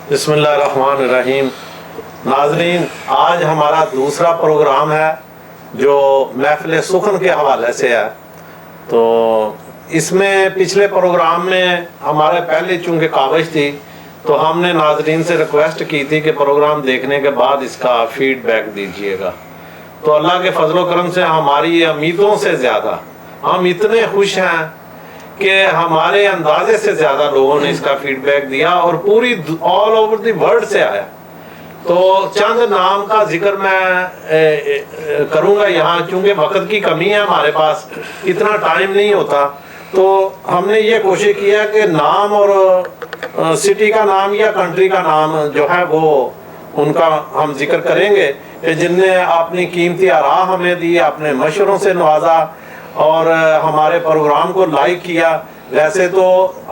بسم اللہ الرحمن الرحیم. ناظرین، آج ہمارا دوسرا پروگرام ہے جو محفل سخن کے حوالے سے ہے. تو اس میں پچھلے پروگرام میں ہمارے پہلے چونکہ کاوش تھی تو ہم نے ناظرین سے ریکویسٹ کی تھی کہ پروگرام دیکھنے کے بعد اس کا فیڈ بیک دیجیے گا. تو اللہ کے فضل و کرم سے ہماری امیدوں سے زیادہ ہم اتنے خوش ہیں کہ ہمارے اندازے سے زیادہ لوگوں نے اس کا فیڈ بیک دیا اور پوری آل اوور دی ورلڈ سے آیا. تو چند نام کا ذکر میں کروں گا یہاں، چونکہ وقت کی کمی ہے، ہمارے پاس اتنا ٹائم نہیں ہوتا. تو ہم نے یہ کوشش کیا کہ نام اور سٹی کا نام یا کنٹری کا نام جو ہے وہ ان کا ہم ذکر کریں گے کہ جن نے اپنی قیمتی آراء ہمیں دی، اپنے مشوروں سے نوازا اور ہمارے پروگرام کو لائک کیا. ویسے تو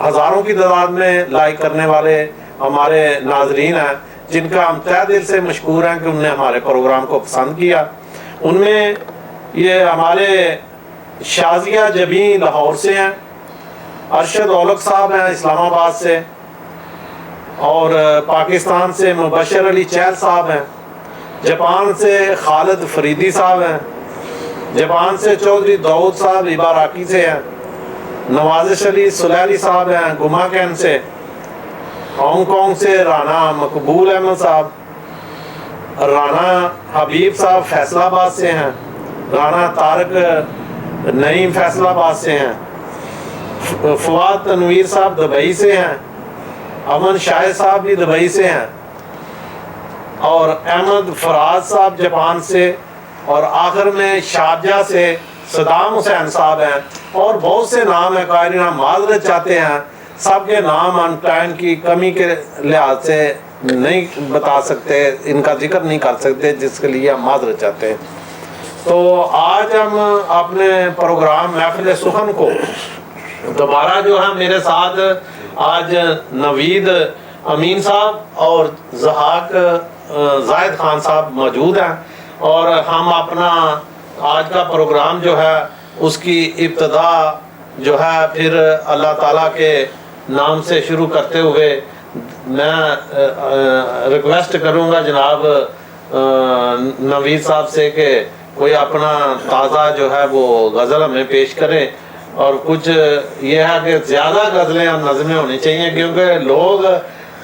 ہزاروں کی تعداد میں لائک کرنے والے ہمارے ناظرین ہیں جن کا ہم تہ دل سے مشکور ہیں کہ انہوں نے ہمارے پروگرام کو پسند کیا. ان میں یہ ہمارے شازیہ جبیں لاہور سے ہیں، ارشد اولک صاحب ہیں اسلام آباد سے، اور پاکستان سے مبشر علی چہل صاحب ہیں، جاپان سے خالد فریدی صاحب ہیں، جاپان سے چودھری داؤد صاحب عباراکی سے ہیں، نوازش علی سلیلی صاحب ہیں گما کین سے، ہانگ کانگ سے رانا مقبول احمد صاحب، رانا حبیب صاحب فیصل آباد سے ہیں، رانا طارق نعیم فیصل آباد سے ہیں، فواد تنویر صاحب دبئی سے ہیں، امن شاہ صاحب بھی دبئی سے ہیں، اور احمد فراز صاحب جاپان سے، اور آخر میں شارجہ سے صدام حسین صاحب ہیں. اور بہت سے نام ہیں، قائرین ہم معذرت چاہتے ہیں، سب کے نام ہم ٹائم کی کمی کے لحاظ سے نہیں بتا سکتے، ان کا ذکر نہیں کر سکتے، جس کے لیے ہم معذرت چاہتے ہیں. تو آج ہم اپنے پروگرام محفل سخن کو دوبارہ جو ہے میرے ساتھ آج نوید امین صاحب اور ضحاک زاہد خان صاحب موجود ہیں، اور ہم اپنا آج کا پروگرام جو ہے اس کی ابتدا جو ہے پھر اللہ تعالیٰ کے نام سے شروع کرتے ہوئے میں ریکویسٹ کروں گا جناب نوید صاحب سے کہ کوئی اپنا تازہ جو ہے وہ غزل ہمیں پیش کریں. اور کچھ یہ ہے کہ زیادہ غزلیں اور نظمیں ہونی چاہیے کیونکہ لوگ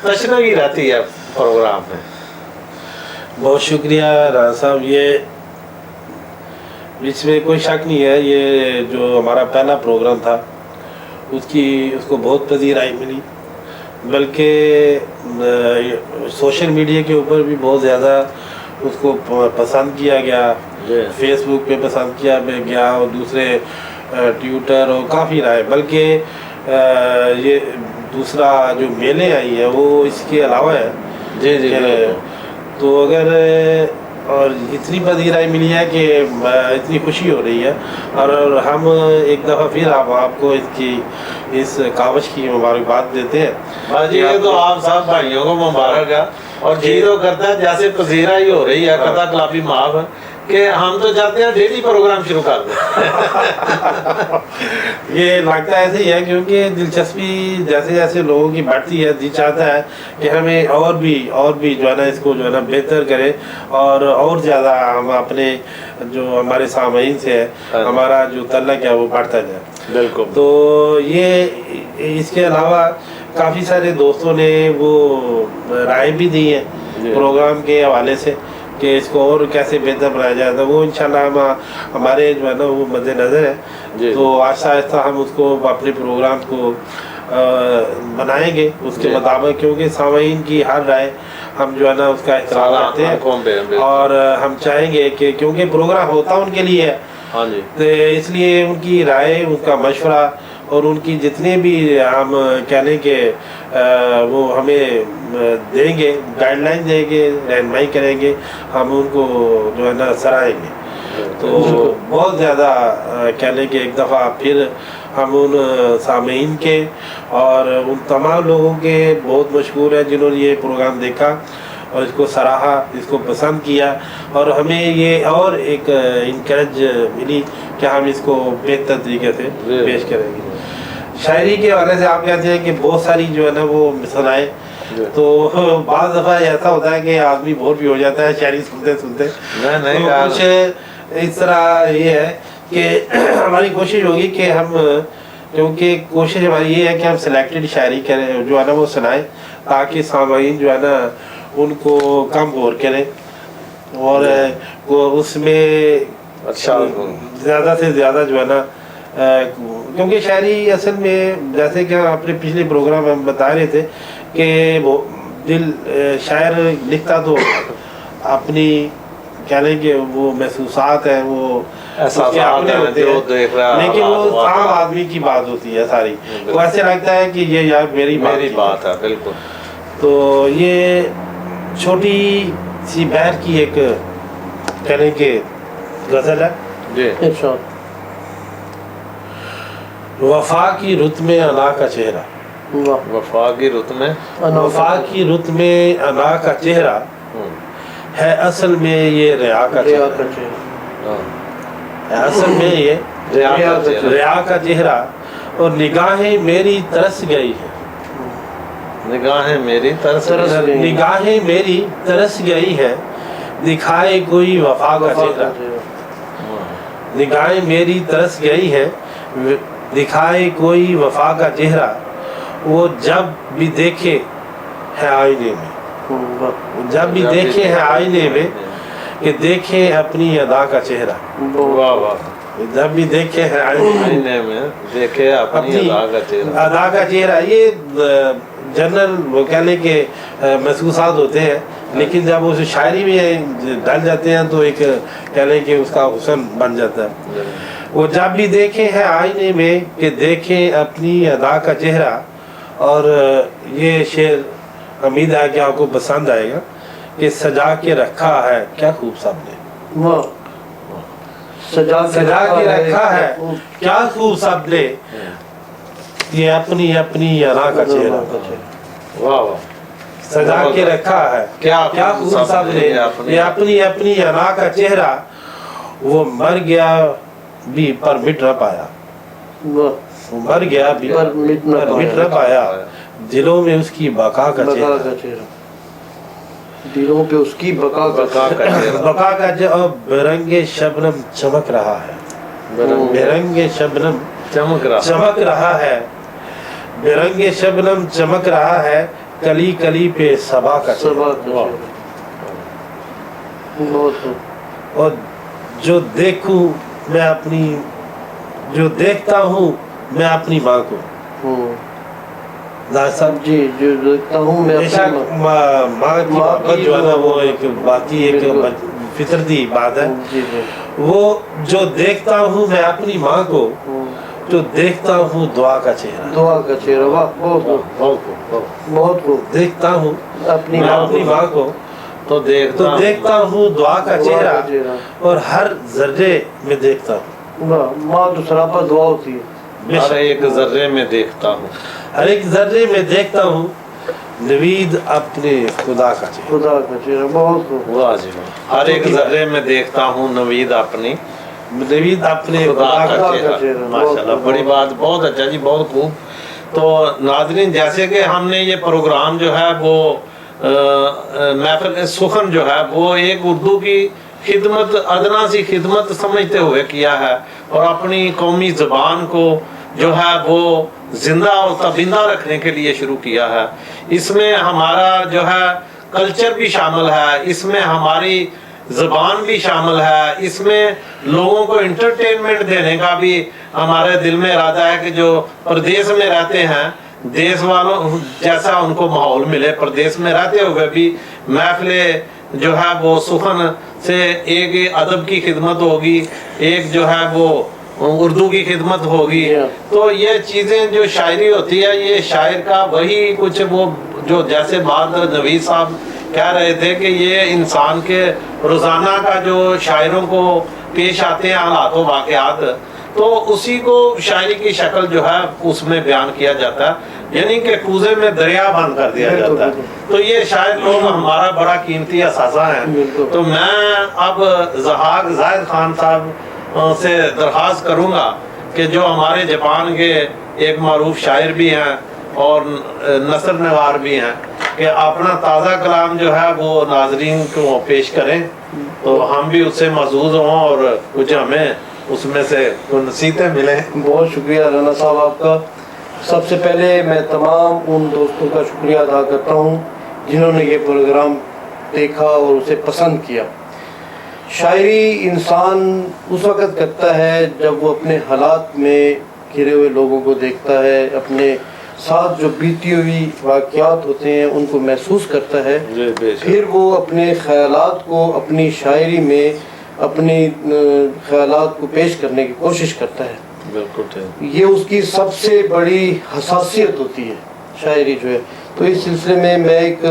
تشنگی رہتی ہے پروگرام میں. بہت شکریہ رانا صاحب. یہ اس میں کوئی شک نہیں ہے، یہ جو ہمارا پہلا پروگرام تھا اس کو بہت پذیرائی ملی، بلکہ سوشل میڈیا کے اوپر بھی بہت زیادہ اس کو پسند کیا گیا، فیس بک پہ پسند کیا گیا اور دوسرے ٹویٹر اور کافی رائے. بلکہ یہ دوسرا جو میلے آئی ہے وہ اس کے علاوہ ہے. جی تو اگر اور اتنی پذیرائی ملی ہے کہ اتنی خوشی ہو رہی ہے، اور ہم ایک دفعہ پھر آپ کو اس کاوش کی مبارکباد دیتے ہیں. جی تو آپ سب بھائیوں کو مبارک ہے، اور جی تو کرتا ہے جیسے پذیرائی ہو رہی ہے، قطع کلافی معاف ہے کہ ہم تو چاہتے ہیں ڈیلی پروگرام شروع کر دیں. یہ لگتا ایسے ہی ہے کیونکہ دلچسپی جیسے جیسے لوگوں کی بڑھتی ہے، جی چاہتا ہے کہ ہمیں اور بھی جو ہے نا اس کو جو ہے نا بہتر کرے، اور زیادہ ہم اپنے جو ہمارے سامعین سے ہے ہمارا جو تعلق ہے وہ بڑھتا جائے. بالکل. تو یہ اس کے علاوہ کافی سارے دوستوں نے وہ رائے بھی دی ہے پروگرام کے حوالے سے کہ اس کو اور کیسے بہتر بنایا جائے. تو وہ انشاءاللہ ہمارے جو ہے نا وہ مد نظر ہے. تو آہستہ آہستہ ہم اس کو اپنے پروگرام کو بنائیں گے اس کے مطابق، کیونکہ سامعین کی ہر رائے ہم جو ہے نا اس کا احترام کرتے ہیں، اور ہم چاہیں گے کہ کیونکہ پروگرام ہوتا ان کے لیے ہے، تو اس لیے ان کی رائے، ان کا مشورہ اور ان کی جتنے بھی ہم کہہ لیں کہ وہ ہمیں دیں گے، گائیڈ لائن دیں گے، رہنمائی کریں گے، ہم ان کو جو ہے نا سرائیں گے. تو بہت زیادہ کہہ لیں کہ ایک دفعہ پھر ہم ان سامعین کے اور ان تمام لوگوں کے بہت مشکور ہیں جنہوں نے یہ پروگرام دیکھا اور اس کو سراہا، اس کو پسند کیا، اور ہمیں یہ اور ایک انکریج ملی کہ ہم اس کو بہتر طریقے سے پیش کریں گے. شاعری کے حوالے سے آپ کہتے ہیں کہ بہت ساری جو ہے نا وہ مثالیں تو بعض دفعہ ایسا ہوتا ہے کہ آدمی بور بھی ہو جاتا ہے شاعری سنتے سنتے. نہیں تو کچھ اس طرح یہ ہے کہ ہماری کوشش ہوگی کہ ہم، کیونکہ کوشش ہماری یہ ہے کہ ہم سلیکٹڈ شاعری کریں جو ہے نا وہ سنائیں، تاکہ سامعین جو ہے نا ان کو کم بور کریں اور وہ اس میں اچھا زیادہ سے زیادہ جو ہے نا، کیونکہ شاعری اصل میں جیسے کہ اپنے پچھلے پروگرام میں ہم بتا رہے تھے کہ وہ دل شاعر لکھتا تو اپنی کہہ لیں کہ وہ محسوسات ہیں، وہ احساسات اس کے اپنے ہوتے جو دیکھ رہا ہے، لیکن وہ عام آدمی کی بات ہوتی ہے ساری. وہ ایسے لگتا ہے کہ یہ یار میری بات ہے. بالکل. تو یہ چھوٹی سی بہر کی ایک کہہ لیں کہ غزل ہے. جی. وفا کی رت میں انا کا چہرہ، وفا کی رت میں، وفا کی رت میں انا کا چہرہ ہے اصل میں یہ ریا کا چہرہ، ہے اصل میں یہ ریا کا چہرہ. اور نگاہیں میری ترس گئی ہیں، نگاہیں میری ترس نگاہیں میری ترس گئی ہیں، دکھائے کوئی وفا کا چہرہ. نگاہیں میری ترس گئی ہیں، دکھائے کوئی وفا کا چہرہ. وہ جب بھی دیکھے ہے آئینے میں، جب بھی دیکھے ہیں آئینے میں کہ دیکھے اپنی ادا کا چہرہ. واہ واہ. جب بھی دیکھے ہیں آئینے میں دیکھے اپنی ادا کا چہرہ. ادا کا چہرہ یہ جنرل وہ کہہ لیں کہ محسوسات ہوتے ہیں، لیکن جب اس شاعری میں ڈل جاتے ہیں تو ایک کہہ لیں کہ اس کا حسن بن جاتا ہے. وہ جب بھی دیکھے ہیں آئینے میں کہ دیکھیں اپنی ادا کا چہرہ. اور یہ شعر امید ہے کہ آپ کو پسند آئے گا کہ سجا کے رکھا ہے کیا خوب سب نے، سجا کے رکھا ہے کیا خوب سب نے، یہ اپنی اپنی ادا کا چہرہ. واہ واہ. سجا کے رکھا ہے کیا خوب سب نے، یہ اپنی اپنی ادا کا چہرہ. وہ مر گیا بھی پر مٹ نہ پایا، مر گیا بھی پر مٹ نہ پایا. دلوں میں اس کی بقا کا چہرہ، دلوں پہ اس کی بقا کا جو برنگ شبنم چمک رہا ہے، برنگ شبنم چمک رہا ہے، برنگ شبنم چمک رہا ہے. کلی کلی پہ صبا کا چہرہ. اور جو دیکھوں میں اپنی، جو دیکھتا ہوں میں اپنی ماں کو، جی جو دیکھتا ہوں میں ماں کی محبت جو ہے نا وہ ایک باقی ایک فطرتی بات ہے. وہ جو دیکھتا ہوں میں اپنی ماں کو، جو دیکھتا ہوں دعا کا چہرہ، دعا کا چہرہ. بہت خوب. دیکھتا ہوں اپنی ماں کو تو دیکھتا ہوں دعا کا چہرہ. اور ہر ذرے میں دیکھتا ہوں، ماں تو سراپا دعا ہوتی ہے. ہر ایک ذرے میں دیکھتا ہوں، ہر ایک ذرے میں دیکھتا ہوں نوید اپنے خدا کا چہرہ. خدا کا چہرہ. بہت خوب. واہ جی. ہر ایک ذرے میں دیکھتا ہوں نوید اپنی، نوید اپنے خدا کا چہرہ. ماشاءاللہ. بڑی بات. بہت اچھا جی. بہت خوب. تو ناظرین جیسے کہ ہم نے یہ پروگرام جو ہے وہ محفل سخن جو ہے وہ ایک اردو کی خدمت، ادنا سی خدمت سمجھتے ہوئے کیا ہے، اور اپنی قومی زبان کو جو ہے وہ زندہ اور تابندہ رکھنے کے لیے شروع کیا ہے. اس میں ہمارا جو ہے کلچر بھی شامل ہے، اس میں ہماری زبان بھی شامل ہے، اس میں لوگوں کو انٹرٹینمنٹ دینے کا بھی ہمارے دل میں ارادہ ہے کہ جو پردیس میں رہتے ہیں، دیس والوں جیسا ان کو ماحول ملے. پردیس میں رہتے ہوئے بھی محفل جو ہے وہ سخن سے ایک ادب کی خدمت ہوگی، ایک جو ہے وہ اردو کی خدمت ہوگی. تو یہ چیزیں جو شاعری ہوتی ہے، یہ شاعر کا وہی کچھ وہ جو جیسے بات نوید صاحب کہہ رہے تھے کہ یہ انسان کے روزانہ کا جو شاعروں کو پیش آتے ہیں حالات و واقعات، تو اسی کو شاعری کی شکل جو ہے اس میں بیان کیا جاتا ہے، یعنی کہ کوزے میں دریا بند کر دیا جاتا ہے. تو یہ شاعر لوگ ہمارا بڑا قیمتی اثاثہ ہیں. تو میں اب زہاق زاہد خان صاحب سے درخواست کروں گا کہ جو ہمارے جاپان کے ایک معروف شاعر بھی ہیں اور نثر نگار بھی ہیں کہ اپنا تازہ کلام جو ہے وہ ناظرین کو پیش کریں تو ہم بھی اس سے محظوظ ہوں اور کچھ ہمیں اس میں سے نصیحتیں ملیں. بہت شکریہ رانا صاحب آپ کا. سب سے پہلے میں تمام ان دوستوں کا شکریہ ادا کرتا ہوں جنہوں نے یہ پروگرام دیکھا اور اسے پسند کیا. شاعری انسان اس وقت کرتا ہے جب وہ اپنے حالات میں گھرے ہوئے لوگوں کو دیکھتا ہے, اپنے ساتھ جو بیتی ہوئی واقعات ہوتے ہیں ان کو محسوس کرتا ہے, پھر وہ اپنے خیالات کو اپنی شاعری میں اپنی خیالات کو پیش کرنے کی کوشش کرتا ہے. بالکل یہ اس کی سب سے بڑی حساسیت ہوتی ہے شاعری جو ہے. تو اس سلسلے میں ایک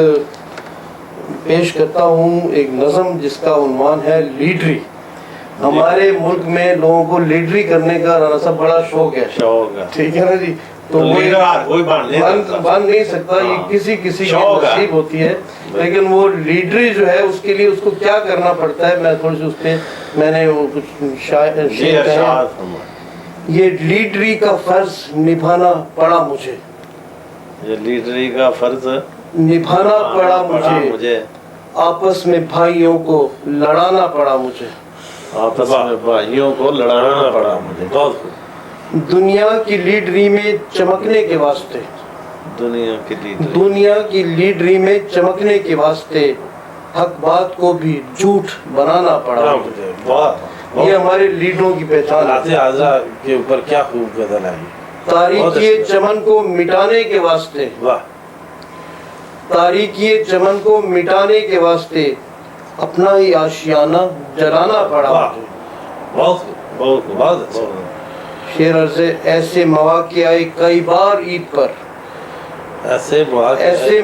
پیش کرتا ہوں ایک نظم جس کا عنوان ہے لیڈری. ہمارے ملک میں لوگوں کو لیڈری کرنے کا رانا صاحب بڑا شوق ہے, ٹھیک ہے نا جی. تو کوئی بن نہیں سکتا, یہ کسی کی نصیب ہوتی ہے, لیکن وہ لیڈری جو ہے اس کے لیے اس کو کیا کرنا پڑتا ہے. میں تھوڑی سی اس پہ میں نے وہ کچھ شعر یہ لیڈری کا فرض نبھانا پڑا مجھے, یہ لیڈری کا فرض نبھانا پڑا مجھے, آپس میں بھائیوں کو لڑانا پڑا مجھے, آپس میں بھائیوں کو لڑانا پڑا مجھے. بہت دنیا کی لیڈری میں چمکنے کے واسطے, دنیا کی لیڈری میں چمکنے کے واسطے حق بات کو بھی جھوٹ بنانا پڑا مجھے. یہ ہمارے لیڈروں کی پہچان ہے. کے اوپر کیا خوب غزل ہے. تاریکی چمن کو مٹانے کے واسطے, تاریکی چمن کو مٹانے کے واسطے اپنا ہی آشیانہ جلانا پڑا مجھے. شعر عرض ہے ایسے مواقع آئے کئی بار عید پر, ایسے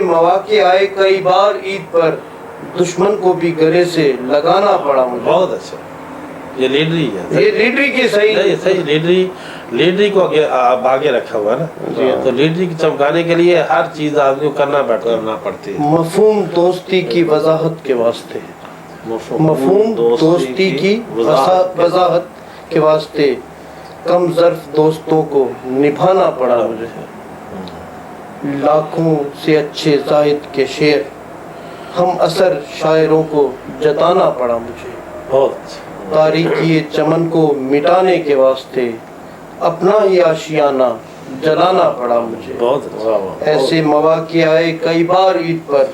مواقع آئے کئی بار عید پر دشمن کو بھی گلے سے لگانا پڑا مجھے. بہت اچھا. یہ لیڈری ہے, یہ لیڈری کی صحیح لیڈری کو آگے رکھا ہوا ہے نا. تو لیڈری کی چمکانے کے لیے ہر چیز آدمی کو کرنا پڑتی ہے. مفہوم دوستی کی وضاحت کے واسطے, مفہوم دوستی کی وضاحت کے واسطے کم ظرف دوستوں کو نبھانا پڑا مجھے. لاکھوں سے اچھے زاہد کے شعر ہم اثر شاعروں کو جتانا پڑا مجھے. تاریکی چمن کو مٹانے کے واسطے اپنا ہی آشیانہ جلانا پڑا مجھے. ایسے مواقع آئے کئی بار عید پر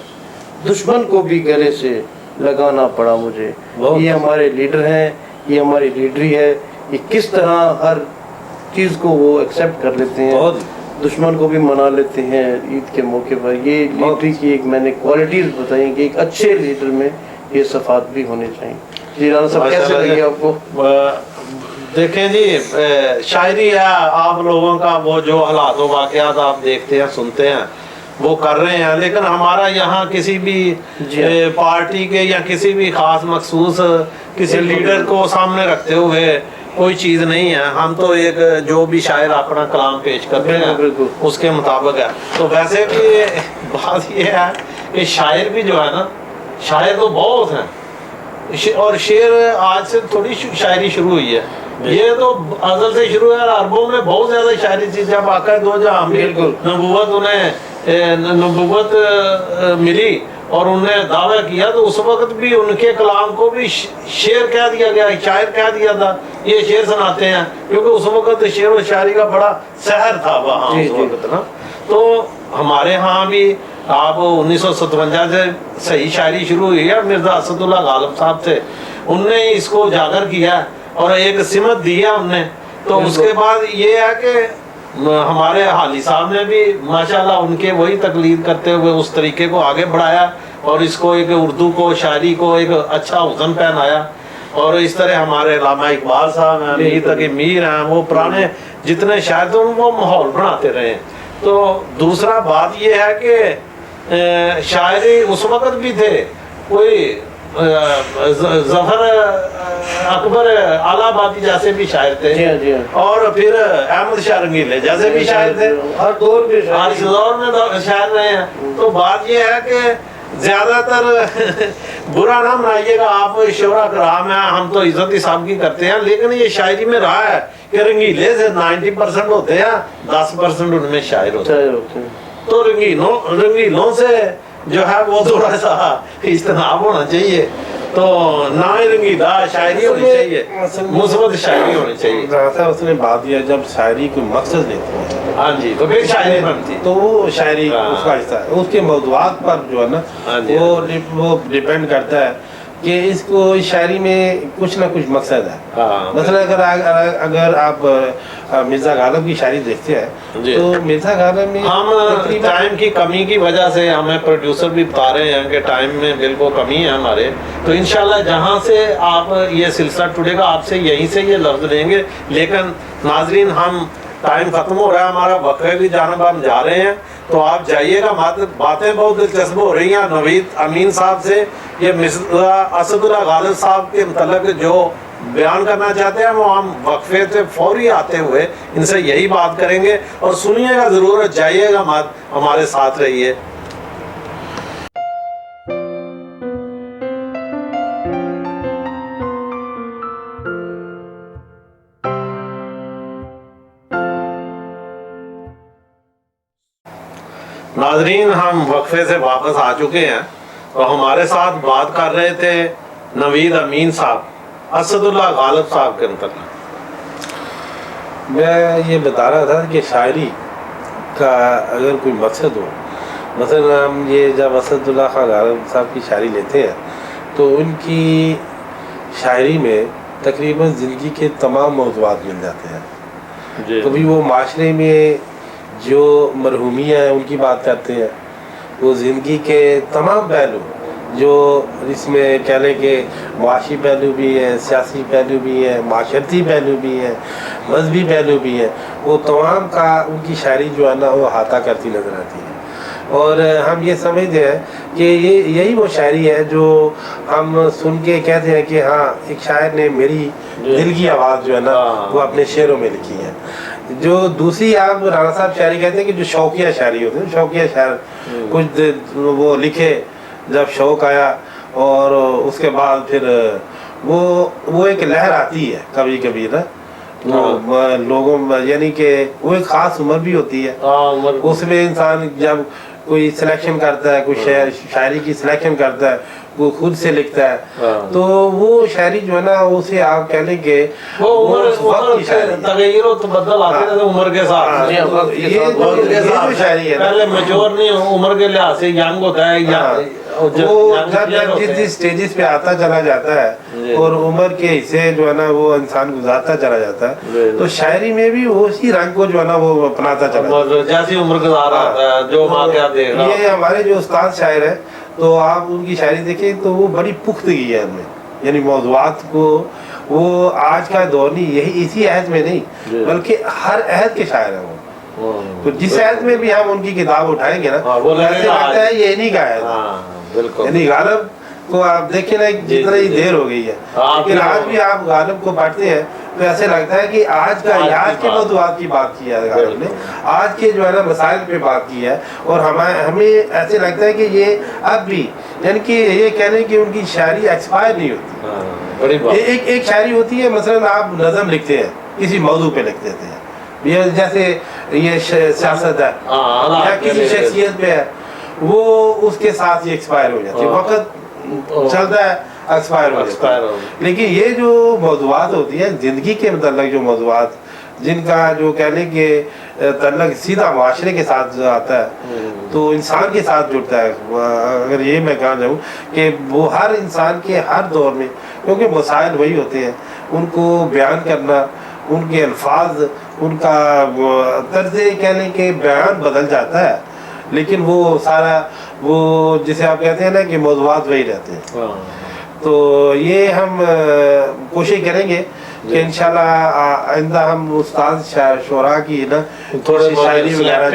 دشمن کو بھی گلے سے لگانا پڑا مجھے. یہ ہمارے لیڈر ہیں, یہ ہماری لیڈری ہے. یہ کس طرح ہر چیز کو وہ ایکسیپٹ کر لیتے ہیں, دشمن کو بھی منا لیتے ہیں عید کے موقع پر. یہ لیڈری کی ایک میں نے کوالٹیز بتائی کہ ایک اچھے لیڈر میں یہ صفات بھی ہونے چاہیے. جی رانا صاحب کیسے لگی آپ کو؟ دیکھیں جی, شاعری ہے آپ لوگوں کا, وہ جو حالات و واقعات آپ دیکھتے ہیں سنتے ہیں وہ کر رہے ہیں, لیکن ہمارا یہاں کسی بھی پارٹی کے یا کسی بھی خاص مخصوص کسی لیڈر کو سامنے رکھتے ہوئے کوئی چیز نہیں ہے. ہم تو ایک جو بھی شاعر اپنا کلام پیش کرتے ہیں اس کے مطابق ہے. تو ویسے بھی بات یہ ہے کہ شاعر بھی جو ہے نا, شاعر تو بہت ہیں, اور شعر آج سے تھوڑی شاعری شروع ہوئی ہے, یہ تو ازل سے شروع ہے. عربوں میں بہت زیادہ شاعری تھی. جب آقا دو جہاں نبوت ملی اور انہوں نے دعویٰ کیا تو اس وقت بھی ان کے کلام کو بھی شعر کہہ دیا گیا, شاعر کہہ دیا تھا. یہ شعر سناتے ہیں کیونکہ اس وقت شعر و شاعری کا بڑا سحر تھا وہاں اس وقت نا. تو ہمارے ہاں بھی آپ 1957 سے صحیح شاعری شروع ہوئی ہے. مرزا اسد اللہ غالب صاحب سے ان نے اس کو اجاگر کیا اور ایک سمت دی ہے ان نے. تو اس کے بعد یہ ہے کہ ہمارے حالی صاحب نے بھی ماشاءاللہ ان کے وہی تقلید کرتے ہوئے اس طریقے کو آگے بڑھایا اور اس کو ایک اردو کو شاعری کو ایک اچھا حسن پہنایا. اور اس طرح ہمارے علامہ اقبال صاحب ہیں, میر تقی میر ہیں, وہ پرانے جتنے شاعر تھے وہ ماحول بناتے رہے ہیں. تو دوسرا بات یہ ہے کہ شاعری اس وقت بھی تھے, کوئی ظفر اکبر آلہ آبادی جیسے بھی شاعر تھے, اور پھر احمد شاہ رنگیلے جیسے بھی شاعر تھے, ہر دور میں شاعر رہے ہیں. تو بات یہ ہے کہ زیادہ تر برا نہ منائیے گا آپ، شعرا کرام ہیں، ہم تو عزت ہی صاحب کی کرتے ہیں، لیکن یہ شاعری میں رہا ہے کہ رنگیلے سے 90% ہوتے ہیں، 10% ان میں شاعر ہوتے ہیں، تو رنگیلوں سے جو ہے وہ تھوڑا سا اجتناب ہونا چاہیے، تو نہ ہی رنگیلا شاعری ہونی چاہیے، مثبت شاعری ہونی چاہیے۔ جیسا اس نے بات دیا جب شاعری کوئی مقصد لیتی ہے، ہاں جی، تو پھر شاعری بنتی تو وہ شاعری اس کا حصہ ہے، اس کے موضوعات پر جو ہے نا وہ ڈیپینڈ کرتا ہے کہ اس کو شاعری میں کچھ نہ کچھ مقصد ہے۔ مثلا اگر آپ مرزا غالب کی شاعری دیکھتے ہیں تو مرزا غالب میں ہم ٹائم کی کمی کی وجہ سے ہمیں پروڈیوسر بھی بتا رہے ہیں کہ ٹائم میں بالکل کمی ہے ہمارے، تو انشاءاللہ جہاں سے آپ یہ سلسلہ ٹوٹے گا آپ سے یہیں سے یہ لفظ لیں گے، لیکن ناظرین ہم ٹائم ختم ہو رہا ہے ہمارا، وقفے کی جانب ہم جا رہے ہیں، تو آپ جائیے گا، باتیں بہت دلچسپ ہو رہی ہیں نوید امین صاحب سے، یہ مرزا اسد اللہ غالب صاحب کے متعلق جو بیان کرنا چاہتے ہیں وہ ہم وقفے سے فوری آتے ہوئے ان سے یہی بات کریں گے، اور سنیے گا ضرور، جائیے گا مت، ہمارے ساتھ رہیے۔ ناظرین ہم وقفے سے واپس آ چکے ہیں، اور ہمارے ساتھ بات کر رہے تھے نوید امین صاحب اسد اللہ غالب صاحب کے متعلق۔ میں یہ بتا رہا تھا کہ شاعری کا اگر کوئی مقصد ہو، مثلا ہم یہ جب اسد اللہ خان غالب صاحب کی شاعری لیتے ہیں تو ان کی شاعری میں تقریباً زندگی کے تمام موضوعات مل جاتے ہیں۔ کبھی وہ معاشرے میں جو مرحومیاں ہیں ان کی بات کرتے ہیں، وہ زندگی کے تمام پہلو جو اس میں کہہ لیں کہ معاشی پہلو بھی ہیں، سیاسی پہلو بھی ہیں، معاشرتی پہلو بھی ہیں، مذہبی پہلو بھی ہیں، وہ تمام کا ان کی شاعری جو ہے نا وہ احاطہ کرتی نظر آتی ہے، اور ہم یہ سمجھتے ہیں کہ یہی وہ شاعری ہے جو ہم سن کے کہتے ہیں کہ ہاں ایک شاعر نے میری دل کی آواز جو ہے نا وہ اپنے شعروں میں لکھی ہے۔ جو دوسری آپ رانا صاحب شاعری کہتے ہیں کہ جو شوقیہ شاعری ہوتی ہے، شوقیہ شاعر کچھ وہ لکھے جب شوق آیا، اور اس کے بعد پھر وہ ایک لہر آتی ہے کبھی کبھی نا، لوگوں یعنی کہ وہ ایک خاص عمر بھی ہوتی ہے، اس میں انسان جب کوئی سلیکشن کرتا ہے، کوئی شاعری کی سلیکشن کرتا ہے، وہ خود سے لکھتا ہے، تو وہ شاعری جو ہے نا اسے آپ کہہ لیں کہ وہ عمر کی تغیر و تبدل آتے رہتے عمر کے ساتھ، یہ شاعری ہے پہلے میچور نہیں عمر کے لحاظ سے ینگ ہوتا ہے، وہ جب جس سٹیجز پہ آتا چلا جاتا ہے اور عمر کے حصے جو ہے نا وہ انسان گزارتا چلا جاتا ہے، تو شاعری میں بھی اسی رنگ کو جو ہے نا وہ اپناتا چلا جاتا ہے، جیسی عمر گزار آتا ہے جو واقعات دیکھ رہا۔ یہ ہمارے جو استاد شاعر ہیں تو آپ ان کی شاعری دیکھیں تو وہ بڑی پختگی ہے ان میں، یعنی موضوعات کو وہ آج کا دور نہیں، یہی اسی عہد میں نہیں بلکہ ہر عہد کے شاعر ہیں وہ، تو جس عہد میں بھی ہم ان کی کتاب اٹھائیں گے نا وہ ایسے لگتا ہے یہ انہی کا عہد ہے، یعنی غالب کو آپ دیکھیں نا جتنا ہی دیر ہو گئی ہے، لیکن آج بھی آپ غالب کو پڑھتے ہیں تو ایسے لگتا ہے کہ آج کے موضوعات کی بات کی ہے غالب نے، آج کے جو ہے نا مسائل پہ بات کی ہے، اور ہمیں ایسے لگتا ہے کہ یہ اب بھی یعنی کہ یہ کہہ لیں کہ ان کی شاعری ایکسپائر نہیں ہوتی۔ ایک شاعری ہوتی ہے مثلا آپ نظم لکھتے ہیں کسی موضوع پہ لکھ دیتے ہیں، جیسے یہ سیاست ہے یا کسی شخصیت پہ ہے، وہ اس کے ساتھ ہی ایکسپائر ہو جاتی ہے، وقت چلتا ہے ایکسپائر ہو جاتا ہے، لیکن یہ جو موضوعات ہوتی ہیں زندگی کے متعلق جو موضوعات جن کا جو کہہ لیں کہ تعلق سیدھا معاشرے کے ساتھ آتا ہے تو انسان کے ساتھ جڑتا ہے، اگر یہ میں کہا جاؤں کہ وہ ہر انسان کے ہر دور میں، کیونکہ مسائل وہی ہوتے ہیں، ان کو بیان کرنا، ان کے الفاظ، ان کا طرز کہہ لیں کہ بیان بدل جاتا ہے، لیکن وہ سارا وہ جسے آپ کہتے ہیں نا کہ موضوعات وہی رہتے ہیں۔ تو یہ ہم کوشش کریں گے کہ انشاءاللہ آئندہ ہم استاد شعراء کی نا تھوڑی شاعری وغیرہ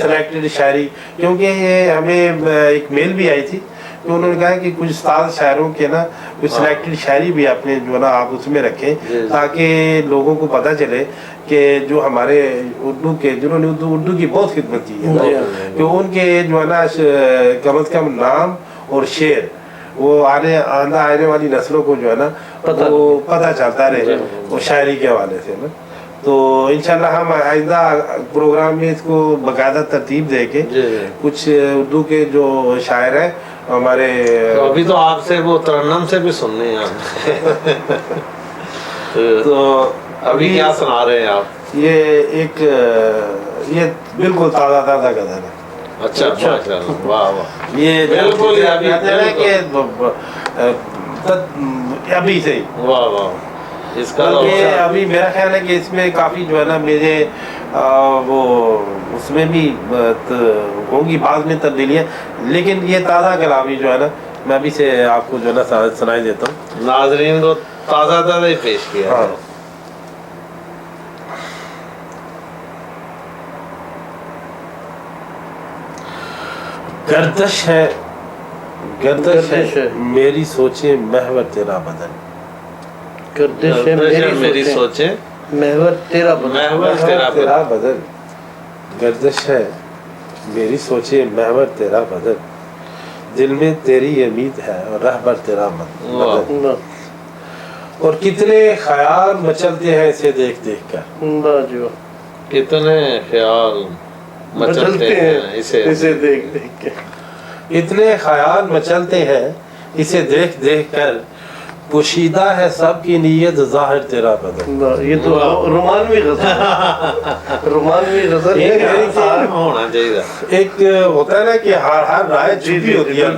سلیکٹڈ شاعری، کیونکہ یہ ہمیں ایک میل بھی آئی تھی کہ انہوں نے کہا کہ کچھ استاد شاعروں کے نا کچھ سلیکٹڈ شاعری بھی اپنے جو ہے نا آپ اس میں رکھیں تاکہ لوگوں کو پتہ چلے کہ جو ہمارے اردو کے جنہوں نے اردو کی بہت خدمت کی ہے کہ ان کے جو ہے نا کم از کم نام اور شعر وہ آنے والی نسلوں کو جو ہے نا وہ پتہ چلتا رہے وہ شاعری کے حوالے سے نا. تو انشاءاللہ ہم آئندہ پروگرام میں اس کو باقاعدہ ترتیب دے کے کچھ اردو کے جو شاعر ہیں ہمارے ابھی تو آپ سے وہ ترنم سے بھی سننے ہیں تو ابھی کیا سنا رہے ہیں آپ؟ یہ بالکل تازہ غزل ہے. اچھا ماشاءاللہ واہ واہ یہ بالکل ابھی سے واہ واہ اس کا ابھی میرا خیال ہے کہ اس میں کافی جو ہے نا میرے وہ اس میں بھی ہوں گی بعض میں تبدیلیاں لیکن یہ تازہ کلامی جو ہے نا میں ابھی سے آپ کو جو ہے نا سنائی دیتا ہوں. ناظرین کو تازہ ہی پیش کیا ہے. گردش ہے میری سوچیں محور تیرا بدن. گردش ہے میری سوچیں محور تیرا بدن. گردش ہے میری سوچیں محور تیرا بدن. دل میں تیری امید ہے اور رہبر تیرا بدن. اور کتنے خیال مچلتے ہیں اسے دیکھ دیکھ کر. کتنے خیال مچلتے ہیں اسے دیکھ دیکھ کے. اتنے خیال مچلتے ہیں اسے دیکھ دیکھ کر. پوشیدہ ہے سب کی نیت ظاہر تیرا بدن. یہ تو رومانوی غزل ہونا چاہیے. ایک ہوتا ہے نا کہ ہر رائے چھپی ہوتی ہے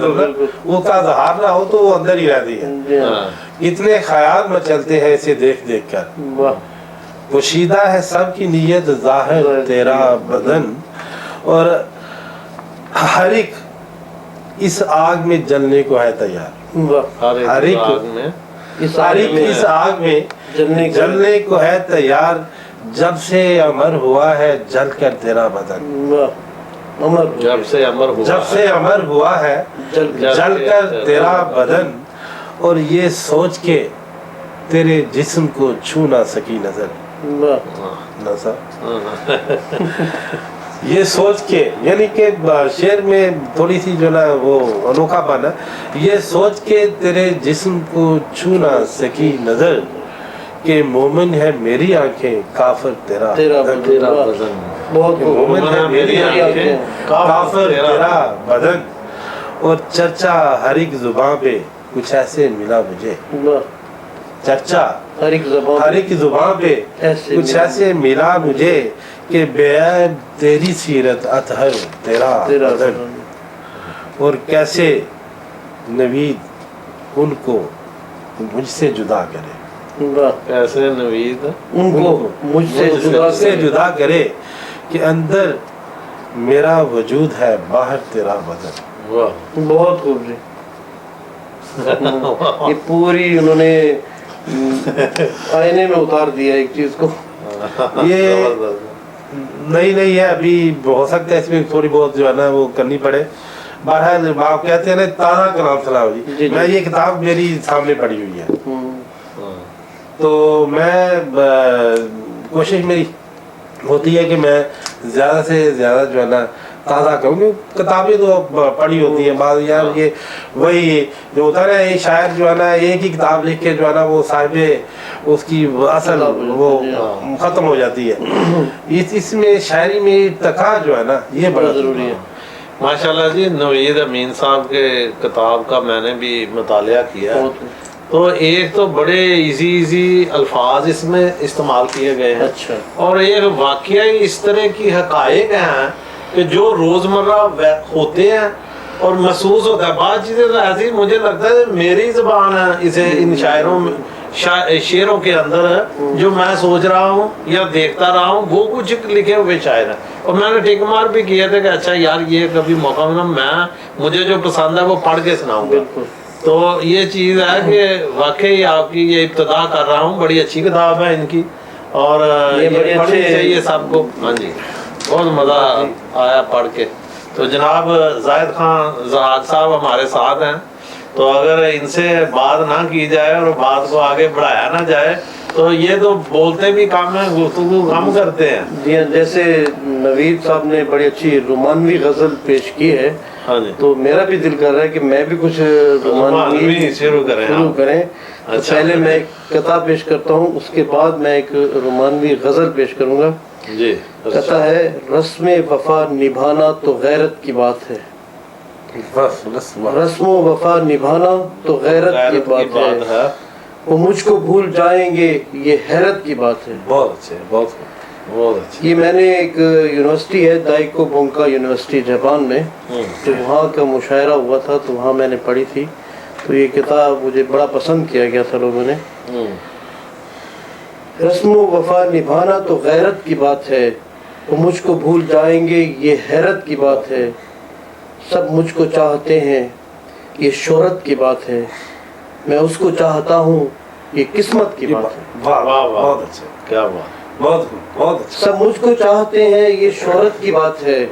وہ کا ظاہر نہ ہو تو وہ اندر ہی رہتی ہے. اتنے خیال مچلتے ہیں اسے دیکھ دیکھ کر. پوشیدہ ہے سب کی نیت ظاہر تیرا بدن. اور ہر ایک اس آگ میں جلنے کو ہے تیار. ہر ایک اس آگ میں جلنے کو ہے تیار. جب سے امر ہوا ہے جل کر تیرا بدن. جب سے امر ہوا ہے جل کر تیرا بدن. اور یہ سوچ کے تیرے جسم کو چھو نہ سکی نظر. یہ سوچ کے یعنی کہ شعر میں تھوڑی سی جو نا وہ انوکھا پن ہے. یہ سوچ کے تیرے جسم کو چھو نہ سکی نظر کہ مومن ہے میری آنکھیں کافر تیرا بدن. مومن ہے میری آنکھیں کافر تیرا بدن. اور چرچا ہر ایک زباں پہ کچھ ایسے ملا مجھے. چرچا ہر ایک زباں پہ کچھ ایسے ملا مجھے کہ بے عیب تیری سیرت اطہر تیرا بدن. اور کیسے نوید ان کو مجھ سے جدا کرے. کیسے نوید ان کو مجھ سے جدا کرے کہ اندر میرا وجود ہے باہر تیرا بدن. بہت خوب جی. یہ پوری انہوں نے آئینے میں اتار دیا ایک چیز کو. یہ نہیں ہے ابھی ہو سکتا ہے اس میں تھوڑی بہت جو ہے نا وہ کرنی پڑے. بہرحال آپ کہتے ہیں نا تازہ کلام سلام جی. میں یہ کتاب میری سامنے پڑی ہوئی ہے تو میں کوشش میری ہوتی ہے کہ میں زیادہ سے زیادہ جو ہے نا تازہ کروں. کتابیں تو پڑھی ہوتی ہیں بعض یار یہ وہی جو ہوتا ہے نا یہ شاعر جو ہے نا ایک ہی کتاب لکھ کے جو ہے نا وہ صاحب اس کی اصل وہ ختم ہو جاتی ہے. اس میں شاعری میں ارتقاء جو ہے نا یہ بڑا ضروری ہے. ماشاءاللہ جی. نوید امین صاحب کے کتاب کا میں نے بھی مطالعہ کیا ہے تو ایک تو بڑے ایزی الفاظ اس میں استعمال کیے گئے ہیں. اچھا. اور ایک واقعہ اس طرح کی حقائق ہیں کہ جو روزمرہ ہوتے ہیں اور محسوس ہوتا ہے. بعض چیزیں تو ایسی مجھے لگتا ہے میری زبان ہے اسے ان شاعروں میں شعروں کے اندر ہے جو میں سوچ رہا ہوں یا دیکھتا رہا ہوں وہ کچھ لکھے ہوئے شاعر ہیں. اور میں نے ٹک مار بھی کیا تھا کہ اچھا یار یہ کبھی موقع ملا مجھے جو پسند ہے وہ پڑھ کے سناؤں گا. تو یہ چیز ہے کہ واقعی آپ کی یہ ابتدا کر رہا ہوں. بڑی اچھی کتاب ہے ان کی اور یہ پڑھنی چاہیے سب کو. ہاں جی بہت مزہ آیا پڑھ کے. تو جناب زاہد خان زہاق صاحب ہمارے ساتھ ہیں تو اگر ان سے بات نہ کی جائے اور بات کو آگے بڑھایا نہ جائے تو یہ تو بولتے بھی کم ہیں گفتگو کم کرتے ہیں. جی جیسے نوید صاحب نے بڑی اچھی رومانوی غزل پیش کی ہے ہاں جی تو میرا بھی دل کر رہا ہے کہ میں بھی کچھ رومانوی شروع کریں تو پہلے میں ایک قطعہ پیش کرتا ہوں، اس کے بعد میں ایک رومانوی غزل پیش کروں گا جی قطعہ ہے رسم وفا نبھانا تو غیرت کی بات ہے، رسم و وفا نبھانا تو غیرت کی بات ہے، وہ مجھ کو بھول جائیں گے یہ حیرت کی بات ہے۔ بہت اچھے، بہت اچھے۔ یہ میں نے ایک یونیورسٹی ہے دائیکو بونکا یونیورسٹی جاپان میں، تو وہاں کا مشاعرہ ہوا تھا تو وہاں میں نے پڑھی تھی، تو یہ کتاب مجھے بڑا پسند کیا گیا تھا لوگوں نے۔ رسم و وفا نبھانا تو غیرت کی بات ہے، وہ مجھ کو بھول جائیں گے یہ حیرت کی بات ہے، سب مجھ کو چاہتے ہیں یہ شہرت کی بات ہے، میں اس کو چاہتا ہوں یہ قسمت کی بات ہے۔ واہ واہ، بہت اچھے، کیا بات، بہت اچھا۔ سب مجھ کو چاہتے ہیں یہ شہرت کی بات ہے،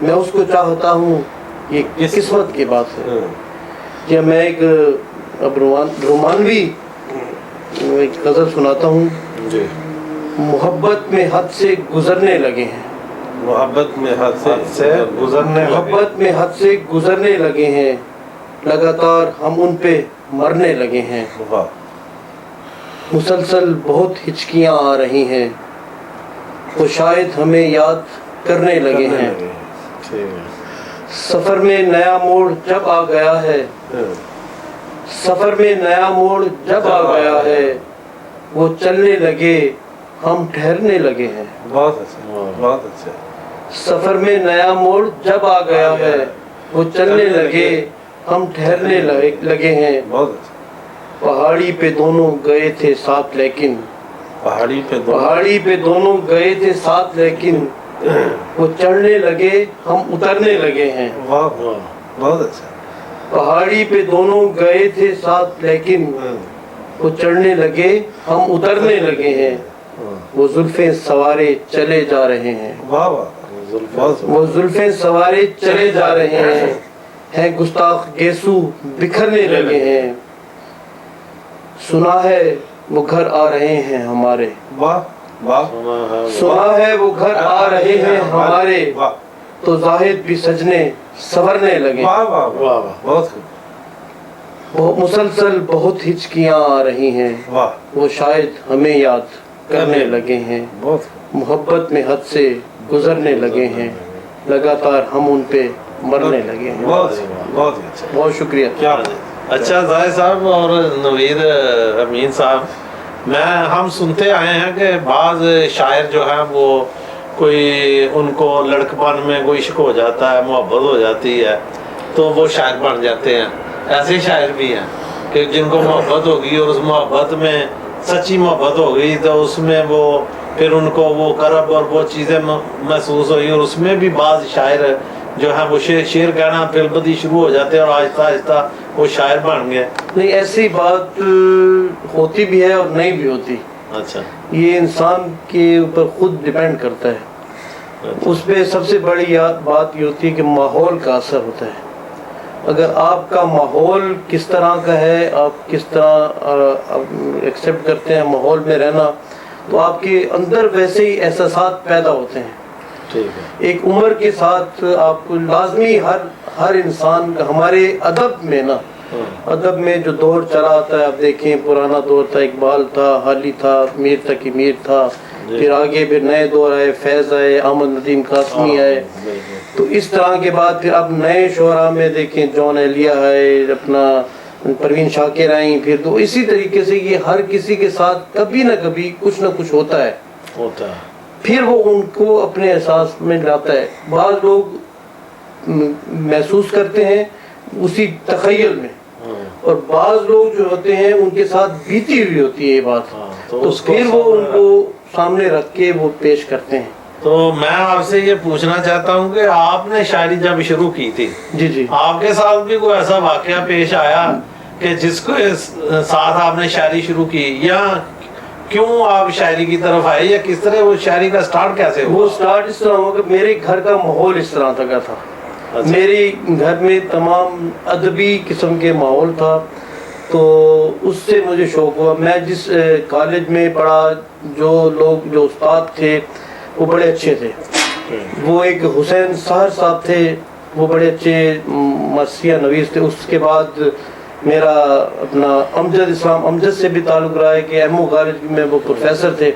میں اس کو چاہتا ہوں یہ قسمت کی بات ہے۔ یا میں ایک اب رومانوی ایک غزل سناتا ہوں۔ جی۔ محبت میں حد سے گزرنے لگے ہیں، محبت میں حد سے گزرنے لگے، محبت میں حد سے گزرنے لگے ہیں، لگاتار ہم ان پہ مرنے لگے ہیں، مسلسل بہت ہچکیاں آ رہی ہیں، وہ شاید ہمیں یاد کرنے لگے ہیں، سفر میں نیا موڑ جب آ گیا ہے، سفر میں نیا موڑ جب آ گیا ہے، وہ چلنے لگے ہم ٹھہرنے لگے ہیں۔ بہت اچھا، بہت اچھا۔ سفر میں نیا موڑ جب آ گیا ہے، وہ چلنے لگے ہم ٹھہرنے لگے ہیں، بہت اچھا۔ پہاڑی پہ دونوں گئے تھے ساتھ لیکن، پہاڑی پہ دونوں گئے تھے ساتھ لیکن، وہ چڑھنے لگے ہم اترنے لگے ہیں۔ واہ واہ، بہت اچھا۔ پہاڑی پہ دونوں گئے تھے ساتھ لیکن، وہ چڑھنے لگے ہم اترنے لگے ہیں، وہ زلفیں سوارے چلے جا رہے ہیں، واہ واہ، وہ زلفیں سوارے چلے جا رہے ہیں گستاخ گیسو بکھرنے لگے ہیں، سنا ہے وہ گھر آ رہے ہیں ہمارے، واہ واہ، سنا ہے وہ گھر آ رہے ہیں ہمارے، تو زاہد بھی سجنے سنورنے لگے، واہ واہ واہ، بہت وہ مسلسل بہت ہچکیاں آ رہی ہیں، وہ شاید ہمیں یاد کرنے لگے ہیں، محبت میں حد سے گزرنے لگے ہیں، لگاتار ہم ان پہ مرنے لگے ہیں۔ بہت شکریہ۔ اچھا زاہد صاحب اور نوید امین صاحب، ہم سنتے آئے ہیں کہ بعض شاعر جو ہیں وہ کوئی ان کو لڑکپن میں کوئی عشق ہو جاتا ہے، محبت ہو جاتی ہے تو وہ شاعر بن جاتے ہیں، ایسے شاعر بھی ہیں کہ جن کو محبت ہوگی اور اس محبت میں سچی محبت ہو گئی تو اس میں وہ پھر ان کو وہ کرب اور وہ چیزیں محسوس ہوئی، اور اس میں بھی بعض شاعر جو ہیں وہ شعر کہنا پھر بدی شروع ہو جاتے ہیں اور آہستہ آہستہ وہ شاعر بن گئے۔ نہیں، ایسی بات ہوتی بھی ہے اور نہیں بھی ہوتی۔ اچھا، یہ انسان کے اوپر خود ڈیپینڈ کرتا ہے۔ اس پہ سب سے بڑی بات یہ ہوتی ہے کہ ماحول کا اثر ہوتا ہے۔ اگر آپ کا ماحول کس طرح کا ہے، آپ کس طرح ایکسیپٹ کرتے ہیں ماحول میں رہنا، تو آپ کے اندر ویسے ہی احساسات پیدا ہوتے ہیں۔ ایک عمر کے ساتھ آپ کو لازمی ہر انسان کا، ہمارے ادب میں نا، ادب میں جو دور چلا آتا ہے، آپ دیکھیں پرانا دور تھا، اقبال تھا، حالی تھا، میر تقی امیر تھا، پھر آگے پھر نئے دور آئے، فیض آئے، احمد ندیم قاسمی آئے، تو اس طرح کے بعد پھر اب نئے شعراء میں دیکھیں جون ایلیا ہے، اپنا پروین شاکر آئیں، پھر تو اسی طریقے سے یہ ہر کسی کے ساتھ کبھی نہ کبھی کچھ نہ کچھ ہوتا ہے، پھر وہ ان کو اپنے احساس میں لاتا ہے۔ بعض لوگ محسوس کرتے ہیں اسی تخیل میں، اور بعض لوگ جو ہوتے ہیں ان کے ساتھ بیتی ہوئی ہوتی ہے یہ بات، تو پھر وہ ان کو سامنے رکھ کے وہ پیش کرتے ہیں۔ تو میں آپ سے یہ پوچھنا چاہتا ہوں کہ آپ نے شاعری جب شروع کی تھی، جی آپ کے ساتھ بھی کوئی ایسا واقعہ پیش آیا کہ جس کو ساتھ آپ نے شاعری شروع کی، یا کیوں آپ شاعری کی طرف آئے، یا کس طرح وہ شاعری کا سٹارٹ کیسے ہوا؟ وہ سٹارٹ اس طرح ہوا کہ میرے گھر کا ماحول اس طرح کا تھا، میری گھر میں تمام ادبی قسم کے ماحول تھا، تو اس سے مجھے شوق ہوا۔ میں جس کالج میں پڑھا، جو استاد تھے وہ بڑے اچھے تھے۔ وہ ایک حسین سہر صاحب تھے، وہ بڑے اچھے مرثیہ نویس تھے. اس کے بعد میرا اپنا امجد اسلام امجد سے بھی تعلق رہا ہے کہ ایم او کالج میں وہ پروفیسر تھے.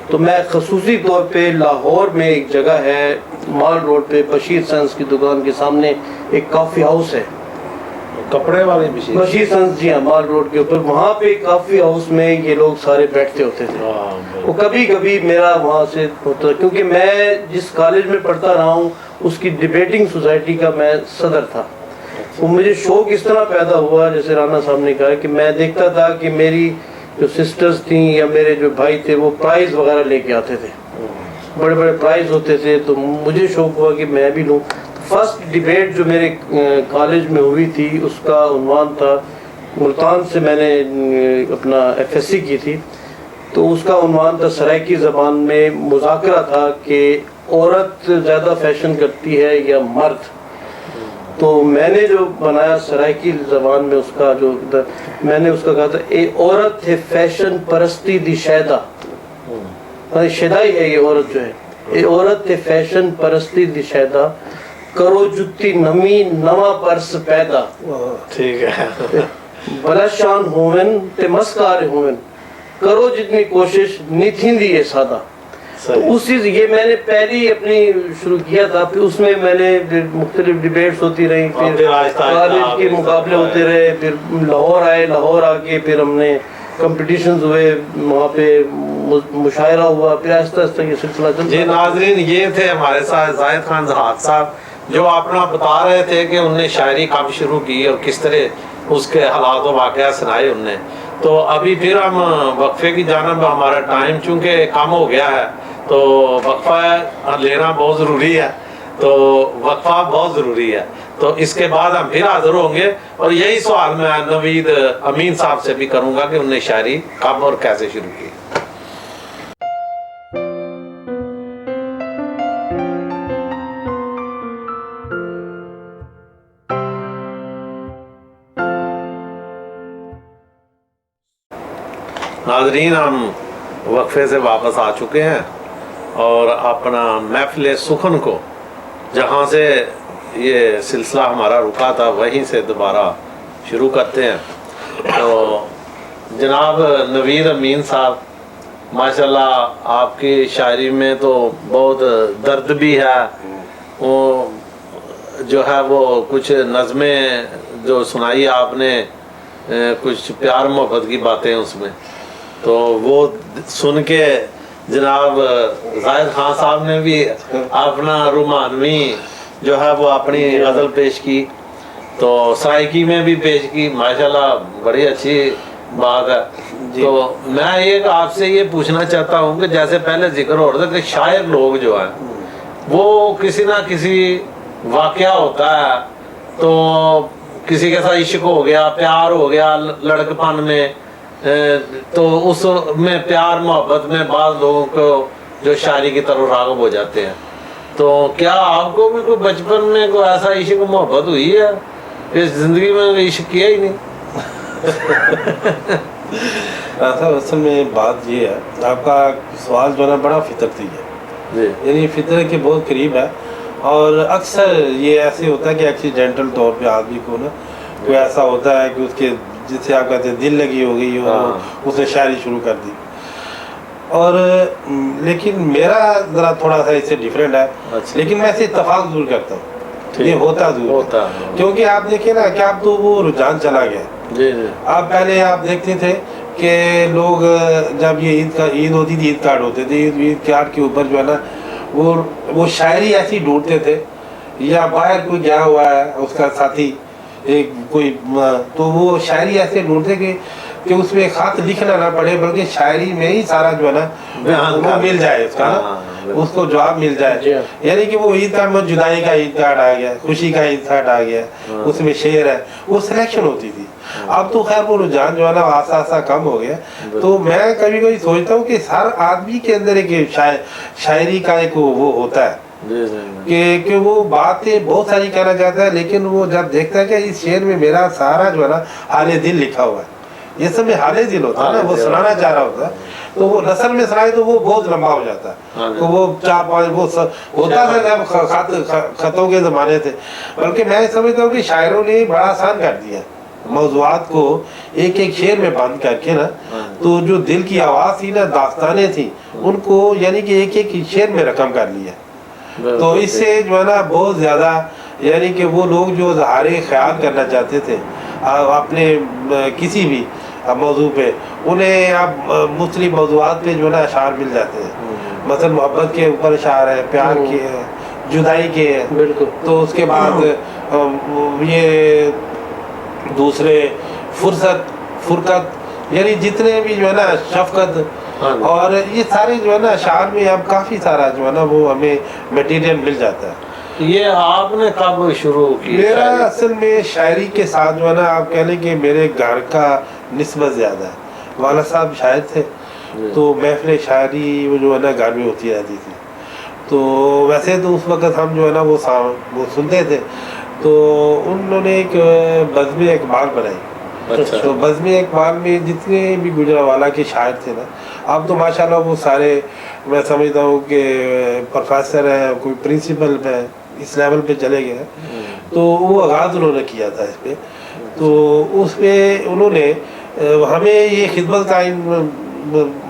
تو میں خصوصی طور پہ لاہور میں ایک جگہ ہے مال روڈ پہ بشیر سنس کی دکان کے سامنے ایک کافی ہاؤس ہے, کپڑے والے بشیر سنس, جی ہاں, مال روڈ کے اوپر. وہاں پہ کافی ہاؤس میں یہ لوگ سارے بیٹھتے ہوتے تھے. وہ کبھی کبھی میرا وہاں سے ہوتا, کیونکہ میں جس کالج میں پڑھتا رہا ہوں اس کی ڈبیٹنگ سوسائٹی کا میں صدر تھا. وہ مجھے شوق اس طرح پیدا ہوا, جیسے رانا صاحب نے کہا, کہ میں دیکھتا تھا کہ میری جو سسٹرز تھیں یا میرے جو بھائی تھے وہ پرائز وغیرہ لے کے آتے تھے, بڑے بڑے پرائز ہوتے تھے. تو مجھے شوق ہوا کہ میں بھی لوں. فرسٹ ڈیبیٹ جو میرے کالج میں ہوئی تھی اس کا عنوان تھا, ملتان سے میں نے اپنا ایف ایس سی کی تھی, تو اس کا عنوان تھا سرائکی زبان میں مذاکرہ تھا کہ عورت زیادہ فیشن کرتی ہے یا مرد. تو میں نے جو بنایا سرائکی زبان میں اس کا جو میں نے اس کا کہا تھا, اے عورت ہے فیشن پرستی دی شیدا, شیدائی ہے یہ عورت جو ہے, اے عورت ہے فیشن پرستی دی شیدا, کرو جتی نمی نواں پرس پیدا. ٹھیک ہے. بلا شان ہوون تے مسکار ہوون, کرو جتنی کوشش نہیں تھیندی یہ سادہ. اس چیز یہ میں نے پہلی اپنی شروع کیا تھا. پھر اس میں میں نے مختلف ڈیبیٹس ہوتی رہی, پھر کالج کے مقابلے ہوتے رہے, پھر لاہور آئے, لاہور آ کے پھر ہم نے کمپٹیشنز ہوئے, وہاں پہ مشاعرہ ہوا, پھر آہستہ آہستہ یہ سلسلہ چلتا. جی ناظرین, یہ تھے ہمارے ساتھ زاہد خان زہاک صاحب, جو اپنا بتا رہے تھے کہ انہوں نے شاعری کب شروع کی اور کس طرح اس کے حالات و واقعات سنائے انہوں نے. تو ابھی پھر ہم وقفے کی جانب, ہمارا ٹائم چونکہ کم ہو گیا ہے تو وقفہ لینا بہت ضروری ہے, تو وقفہ بہت ضروری ہے. تو اس کے بعد ہم پھر حاضر ہوں گے, اور یہی سوال میں نوید امین صاحب سے بھی کروں گا کہ انہوں نے شاعری کب اور کیسے شروع کی. ناظرین, ہم وقفے سے واپس آ چکے ہیں اور اپنا محفل سخن کو جہاں سے یہ سلسلہ ہمارا رکا تھا وہیں سے دوبارہ شروع کرتے ہیں. تو جناب نوید امین صاحب, ماشاءاللہ آپ کی شاعری میں تو بہت درد بھی ہے, وہ جو ہے وہ کچھ نظمیں جو سنائی آپ نے, کچھ پیار محبت کی باتیں اس میں, تو وہ سن کے جناب زاہد خان صاحب نے بھی اپنا رومانوی جو ہے وہ اپنی غزل پیش کی, تو سرائکی میں بھی پیش کی. ماشاءاللہ بڑی اچھی بات ہے. تو میں یہ آپ سے یہ پوچھنا چاہتا ہوں کہ جیسے پہلے ذکر ہو رہا تھا کہ شاعر لوگ جو ہیں وہ کسی نہ کسی واقعہ ہوتا ہے, تو کسی کے ساتھ عشق ہو گیا, پیار ہو گیا لڑکپن میں, تو اس میں پیار محبت میں بعض لوگوں کو جو شاعری کی طرف راغب ہو جاتے ہیں. تو کیا آپ کو بھی کوئی بچپن میں کوئی ایسا عشق محبت ہوئی ہے کہ زندگی میں عشق کیا ہی نہیں؟ اصل میں بات یہ ہے, آپ کا سوال جو ہے نا بڑا فطرتی ہے, یعنی فطرت کے بہت قریب ہے. اور اکثر یہ ایسے ہوتا ہے کہ ایکسیڈنٹل طور پہ آدمی کو نا کوئی ایسا ہوتا ہے کہ اس کے جسے آپ کہتے ہیں دل لگی ہو گئی اور اس نے شاعری شروع کر دی. اور لیکن میرا ذرا تھوڑا سا اس سے ڈیفرنٹ ہے, لیکن میں اسے اتفاق ضرور کرتا ہوں, یہ ہوتا ضرور ہے. کیونکہ آپ دیکھیں نا کہ اب تو وہ رجحان چلا گیا. آپ پہلے آپ دیکھتے تھے کہ لوگ جب یہ عید ہوتی تھی, عید کارڈ ہوتے تھے, عید کارڈ کے اوپر جو ہے نا وہ شاعری ایسی ڈھونڈتے تھے, یا باہر کوئی گیا ہوا ہے اس کا ساتھی ایک کوئی, تو وہ شاعری ایسے ڈھونڈتے کہ اس میں خط لکھنا نہ پڑے بلکہ شاعری میں ہی سارا جو ہے نا وہ مل جائے, اس کا اس کو جواب مل جائے. یعنی کہ وہ عید کارڈ میں جدائی کا عید کارڈ آ گیا, خوشی کا عید کارڈ آ گیا, اس میں شعر ہے, وہ سلیکشن ہوتی تھی. اب تو خیر وہ رجحان جو ہے نا آسا آسا کم ہو گیا. تو میں کبھی کبھی سوچتا ہوں کہ ہر آدمی کے اندر ایک شاعری کا ایک وہ ہوتا ہے کہ وہ باتیں بہت ساری کہنا چاہتا ہے, لیکن وہ جب دیکھتا ہے کہ اس شعر میں میرا سارا جو ہے نا حال دل لکھا ہوا ہے, یہ سب میں حال دل ہوتا ہے نا، وہ سنانا چاہ رہا ہوتا ہے تو وہ نثر میں سنائے تو وہ بہت لمبا ہو جاتا ہے، تو وہ 4-5 وہ ہوتا تھا جب خطوں کے زمانے تھے، بلکہ میں سمجھتا ہوں کہ شاعروں نے بڑا آسان کر دیا موضوعات کو ایک ایک شعر میں بند کر کے نا، تو جو دل کی آواز تھی نا، داستانیں تھیں، ان کو یعنی کہ ایک ایک شعر میں رقم کر لیا، تو اس سے جو ہے نا بہت زیادہ یعنی کہ وہ لوگ جو اظہار خیال کرنا چاہتے تھے اپنے کسی بھی موضوع پہ، انہیں اب مختلف موضوعات پہ جو ہے نا اشعار مل جاتے ہیں، مثلا محبت کے اوپر اشعار ہے، پیار کے ہیں، جدائی کے ہیں، بالکل، تو اس کے بعد یہ دوسرے فرقت یعنی جتنے بھی جو ہے نا شفقت، اور یہ سارے جو ہے نا اشعار میں اب کافی سارا جو ہے نا وہ ہمیں میٹیریل مل جاتا ہے۔ یہ آپ نے کب شروع کی؟ میرا اصل میں شاعری کے ساتھ جو ہے نا آپ کہہ لیں کہ میرے گھر کا نسبت زیادہ ہے، والد صاحب شاعر تھے، تو محفل شاعری وہ جو ہے نا گھر میں ہوتی رہتی تھی، تو ویسے تو اس وقت ہم جو ہے نا وہ سنتے تھے، تو انہوں نے ایک بزم اقبال بنائی، تو بزم اقبال میں جتنے بھی گجرانوالہ کے شاعر تھے نا، اب تو ماشاءاللہ وہ سارے میں سمجھتا ہوں کہ پروفیسر ہیں، کوئی پرنسپل ہے، اس لیول پہ چلے گئے ہیں، تو وہ آغاز انہوں نے کیا تھا اس پہ، تو اس پہ انہوں نے ہمیں یہ خدمت کا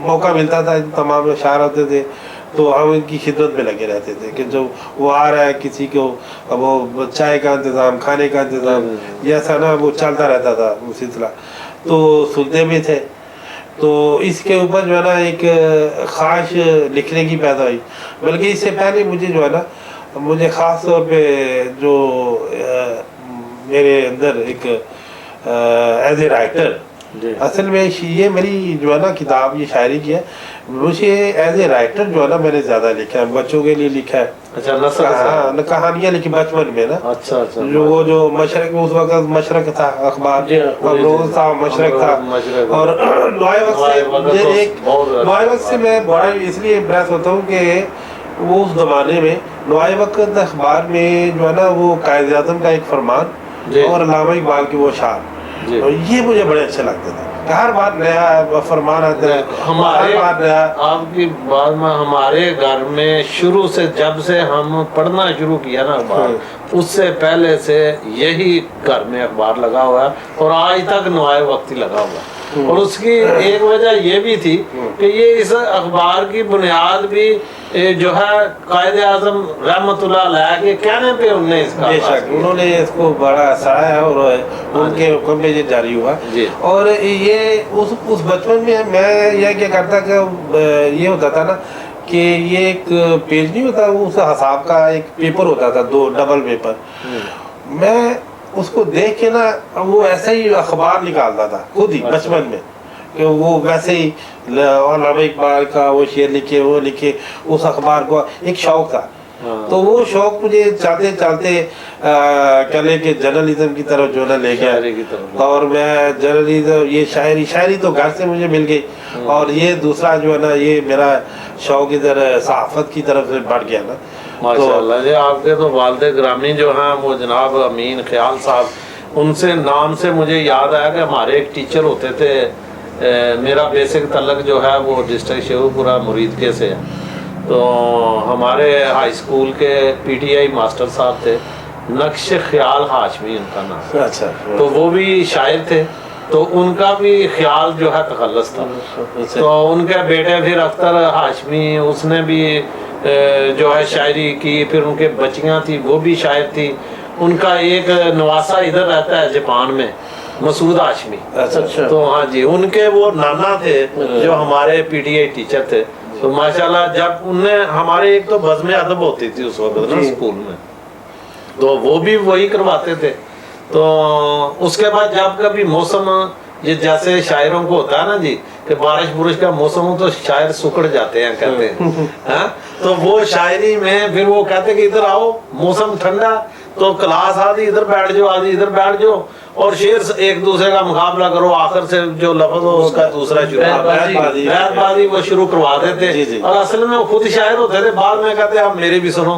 موقع ملتا تھا، تمام اشعار ہوتے تھے تو ہم ان کی خدمت میں لگے رہتے تھے کہ جو وہ آ رہا ہے کسی کو وہ چائے کا انتظام، کھانے کا انتظام، یہ ایسا نا وہ چلتا رہتا تھا وہ سلسلہ، تو سنتے بھی تھے، تو اس کے اوپر جو ہے نا ایک خواہش لکھنے کی پیدا ہوئی، بلکہ اس سے پہلے مجھے جو ہے نا مجھے خاص طور پہ جو میرے اندر ایک ایز اے رائٹر، اصل میں یہ میری جو ہے نا کتاب یہ شاعری کی ہے، مجھے ایز اے رائٹر جو ہے نا میں نے زیادہ لکھا ہے، بچوں کے لیے لکھا ہے، اچھا کہانیاں لکھی بچپن میں نا، اچھا جو وہ جو مشرق میں اس وقت مشرق تھا اخبار، افروز تھا، مشرق تھا، اور نوائے وقت سے میں بڑا اس لیے امپریس ہوتا ہوں کہ وہ اس زمانے میں نوائے وقت اخبار میں جو ہے نا وہ قائد اعظم کا ایک فرمان اور علامہ اقبال کی وہ اشعار، یہ مجھے بڑے اچھے لگتے تھے، ہر بار نیا فرمان آتا ہے، ہر بار نیا۔ آپ کی بات میں ہمارے گھر میں شروع سے جب سے ہم پڑھنا شروع کیا نا اخبار، اس سے پہلے سے یہی گھر میں اخبار لگا ہوا ہے، اور آج تک نوائے وقت ہی لگا ہوا ہے، اور اس کی ایک وجہ یہ بھی تھی کہ یہ اس اخبار کی بنیاد بھی جو ہے قائد اعظم رحمت اللہ علیہ کے کہنے پہ انہوں نے اس کا بے شک انہوں نے اس کو بڑا سراہا اور ان کے حکم میں یہ جاری ہوا، اور یہ اس بچپن میں یہ کیا کرتا کہ یہ ہوتا تھا نا کہ یہ ایک پیج نہیں ہوتا، اس حساب کا ایک پیپر ہوتا تھا، 2 ڈبل پیپر، میں اس کو دیکھ کے نا وہ ایسا ہی اخبار نکالتا تھا خود ہی بچپن میں، کہ وہ ویسے ہی علامہ اقبال کا وہ شعر لکھے، وہ لکھے، اس اخبار کو ایک شوق تھا، تو وہ شوق مجھے چلتے چلتے کہہ لیں کہ جرنلزم کی طرف جو ہے لے گیا، اور میں جرنلزم یہ شاعری تو گھر سے مجھے مل گئی، اور یہ دوسرا جو ہے نا یہ میرا شوق ادھر صحافت کی طرف سے بڑھ گیا نا۔ ماشاءاللہ جی، آپ کے تو والد گرامی جو ہیں وہ جناب امین خیال صاحب، ان سے نام سے مجھے یاد آیا کہ ہمارے ایک ٹیچر ہوتے تھے، میرا بیسک تعلق جو ہے وہ ڈسٹرکٹ شیخو پورہ مرید کے سے ہے، تو ہمارے ہائی اسکول کے پی ٹی آئی ماسٹر صاحب تھے، نقش خیال ہاشمی ان کا نام، اچھا، تو وہ بھی شاعر تھے، تو ان کا بھی خیال جو ہے تخلص تھا، تو ان کے بیٹے پھر اختر ہاشمی، اس نے بھی جو ہے شاعری کی، پھر ان کے بچیاں تھی وہ بھی شاعر تھی، ان کا ایک نواسا ادھر رہتا ہے جاپان میں، مسعود ہاشمی، تو ہاں جی ان کے وہ نانا تھے جو ہمارے پی ٹی آئی ٹیچر تھے، تو ماشاءاللہ جب انہیں ہمارے ایک تو بزم ادب ہوتی تھی اس وقت نا اسکول میں، تو وہ بھی وہی کرواتے تھے، تو اس کے بعد جب کبھی موسم یہ جیسے شاعروں کو ہوتا ہے نا جی کہ بارش بورش کا موسم ہو تو شاعر سکڑ جاتے ہیں کہتے ہیں، تو وہ شاعری میں پھر وہ کہتے کہ ادھر آؤ موسم ٹھنڈا، تو کلاس آدھی ادھر بیٹھ جاؤ، آدھی ادھر بیٹھ جاؤ، اور شعر ایک دوسرے کا مقابلہ کرو، آخر سے جو لفظ ہو اس کا دوسرا شروع، بیت بازی وہ شروع کروا دیتے، اور اصل میں وہ خود شاعر ہوتے تھے، بعد میں کہتے آپ میرے بھی سنو،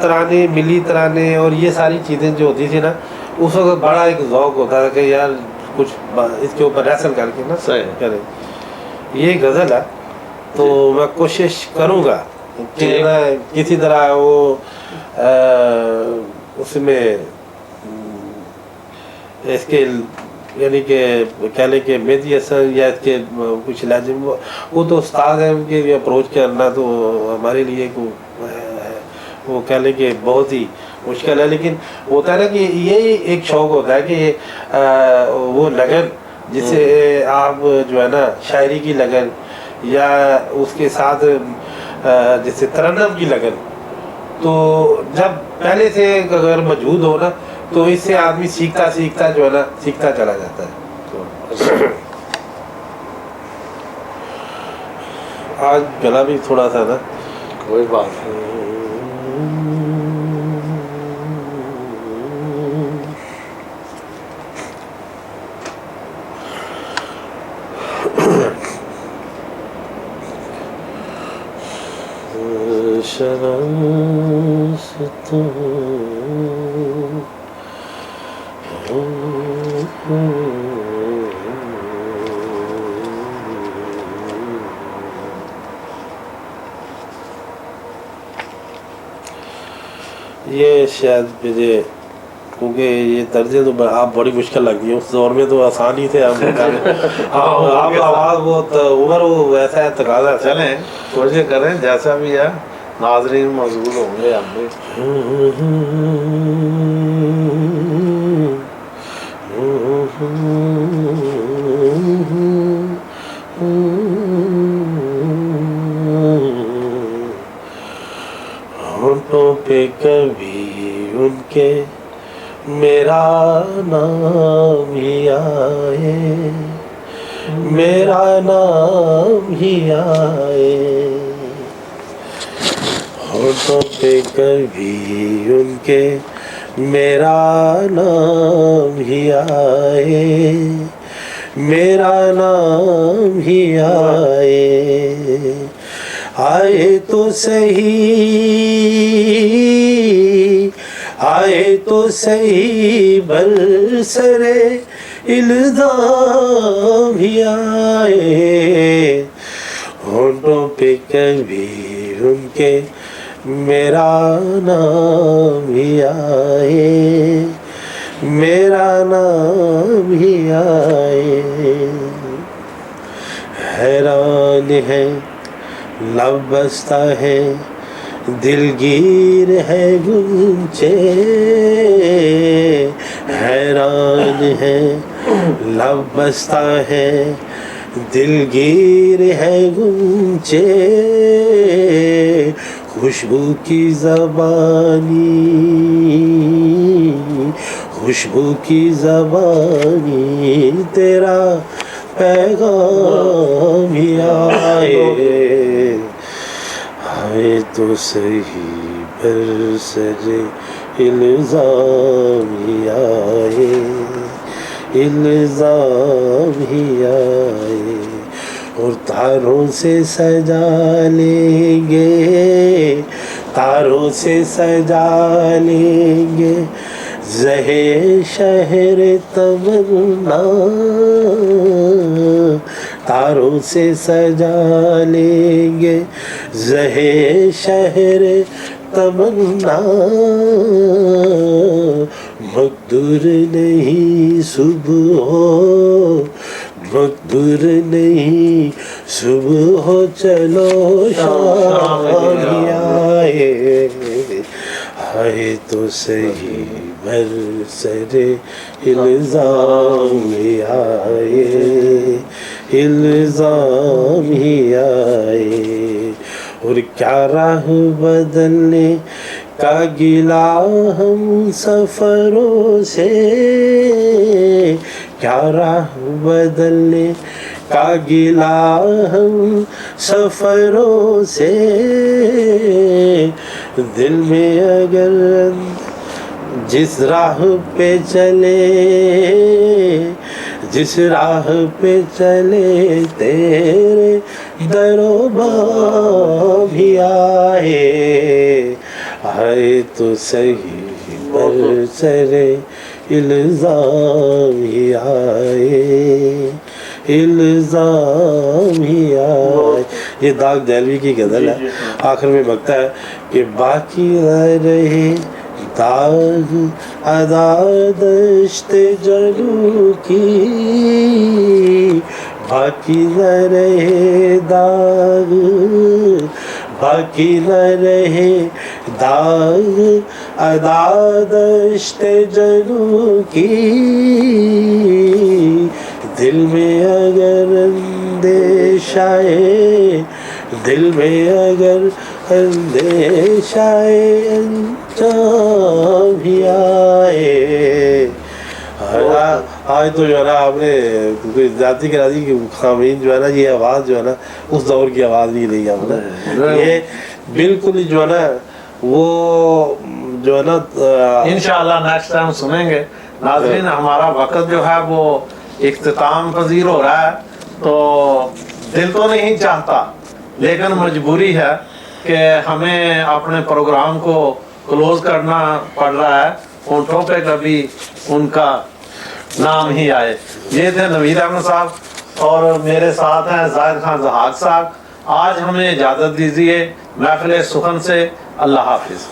ترانے ملی ترانے اور یہ ساری چیزیں جو ہوتی تھی نا اس وقت بڑا ایک ذوق ہوتا تھا کہ یار کچھ اس کے اوپر ریسل کر کے نا کریں. یہ غزل ہے تو میں کوشش کروں گا کہ میں کسی طرح وہ اس میں اس کے یعنی کہ کہہ لیں کہ مہدی حسن یا اس کے کچھ لازم وہ تو استاد ہیں, ان کے بھی اپروچ کرنا تو ہمارے لیے وہ کہہ لیں کہ بہت ہی مشکل ہے. لیکن ہوتا ہے نا کہ یہی ایک شوق ہوتا ہے کہ وہ لگن جسے آپ جو ہے نا شاعری کی لگن یا اس کے ساتھ جیسے ترنم کی لگن, تو جب پہلے سے اگر موجود ہو نا تو اس سے آدمی سیکھتا سیکھتا جو ہے نا سیکھتا چلا جاتا ہے. آج گلا بھی تھوڑا سا نا کوئی بات نہیں. یہ شاید مجھے کیونکہ یہ طرزیں تو آپ بڑی مشکل لگتی ہیں, اس دور میں تو آسان ہی تھے. آپ آواز بہت عمر ویسا ہے تقاضا. چلیں کوشش کریں جیسا بھی ہے, ناظرین موجود ہوں گے ہم بھی. ہونٹوں پہ کبھی ان کے میرا نام ہی آئے, میرا نام ہی آئے. ہونٹوں پہ کبھی ان کے میرا نام ہی آئے, میرا نام ہی آئے. آئے تو صحیح, آئے تو صحیح برسرے الزام ہی آئے. ہونٹوں پہ کبھی ان کے میرا نام ہی آئے, میرا نام ہی آئے. حیران ہے لب بستہ ہے دلگیر ہے گنچے, حیران ہے لب بستہ ہے دلگیر ہے گنچے. خوشبو کی زبانی, خوشبو کی زبانی تیرا پیغام ہی آئے. آئے تو صحیح برسرے الزام ہی آئے, الزام ہی آئے. اور تاروں سے سجا لیں گے, تاروں سے سجا لیں گے زہے شہر تمنا, تاروں سے سجا لیں گے زہے شہر تمنا. مقدور نہیں صبح ہو, مقدور نہیں صبح ہو, چلو شام ہی آئے. آئے تو صحیح برسرے الزام ہی آئے, الزام ہی آئے. اور کیا راہ بدلنے کا گلا ہم سفروں سے, کیا راہ بدلنے کا گلا ہم سفروں سے. دل میں اگر جس راہ پہ چلے, جس راہ پہ چلے تیرے در و بام بھی آئے. آئے تو صحیح پر سرے الزام ہی آئے، الزام ہی آئے. یہ داغ دہلوی کی غزل ہے. آخر میں بکتا ہے کہ باقی رہ رہے داغ ادا دشت جلو کی، باقی نہ رہے داغ، باقی نہ رہے داغ ادا دشت جلو کی. دل میں اگر اندیشہ ہے، دل میں اگر اندیشہ انجام بھی آئے. آج تو جو ہے نا آپ نے کوئی ذاتی کرا دی کہ خامین جو ہے نا یہ آواز جو ہے نا اس دور کی آواز نہیں رہی آپ نے. یہ بالکل جو ہے نا وہ جو ہے نا انشاءاللہ نیکسٹ ٹائم سنیں گے. ناظرین ہمارا وقت جو ہے وہ اختتام پذیر ہو رہا ہے، تو دل تو نہیں چاہتا لیکن مجبوری ہے کہ ہمیں اپنے پروگرام کو کلوز کرنا پڑ رہا ہے. ہونٹوں پہ کبھی ان کا نام ہی آئے. یہ تھے نوید احمد صاحب اور میرے ساتھ ہیں زاہد خان زہاق صاحب. آج ہمیں اجازت دیجیے محفل سخن سے. اللہ حافظ.